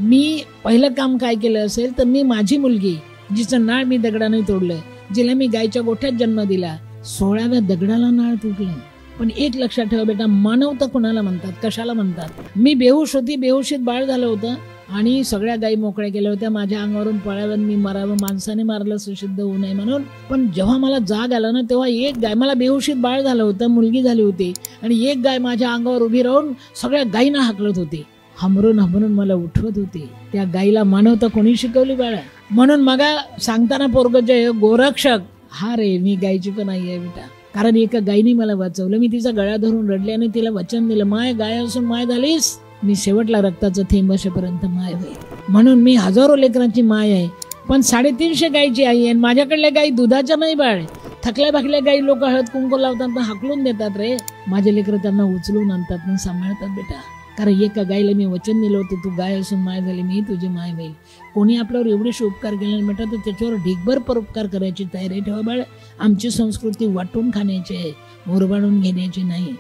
मी पहिलं काम काय केलं असेल तर मी माझी मुलगी जिचं नाळ मी दगडाने तोडलं, जिला मी गायच्या गोठ्यात जन्म दिला, 16व्या दगडाला नाळ तुटलं. पण एक लक्षात ठेवा बेटा, मानवता कोणाला म्हणतात, कशाला म्हणतात? मी बेहोश होती, बेहोशीत बाळ झालं होतं आणि सगळ्या गायी मोकळ्या केल्या होत्या. माझ्या अंगावरून पळाव्यान मी मरावं, माणसाने मारलं सिद्ध होऊ नये म्हणून. पण जेव्हा मला जाग आला ना, तेव्हा एक गाय, मला बेहोशीत बाळ झालं होतं, मुलगी झाली होती, आणि एक गाय माझ्या अंगावर उभी राहून सगळ्या गायींना हाकलत होती, हमरून हमरून मला उठवत होती. त्या गायीला मानवता कोणी शिकवली बाळा? म्हणून मगा सांगताना पोरग जय गोरक्षक, हा रे मी गायची पण आई आहे बेटा. कारण एका गायीने मला वाचवलं. मी तिचा गळा धरून रडले आणि तिला वचन दिलं, माय गाय असून माय झालीस, मी शेवटला रक्ताचं थेंब असेपर्यंत माय होईल. म्हणून मी हजारो लेकरांची माय आहे, पण 350 गायची आई आहे. माझ्याकडल्या गायी दुधाच्या नाही बाळ. थकल्या भाकल्या गायी लोक हळद कुंकू लावतात, हाकलून देतात रे. माझे लेकरं त्यांना उचलून आणतात ना सांभाळतात बेटा. कारण एका गायीला मी वचन दिलं होतं, तू गाय असून माय झाली, मी तुझी माय होईल. कोणी आपल्यावर एवढेशे उपकार केले बेटा, तर त्याच्यावर ढीगभर परोपकार करायची तयारी ठेवा बाळ. आमची संस्कृती वाटून खाण्याची आहे, मुरबाडून घेण्याची नाही.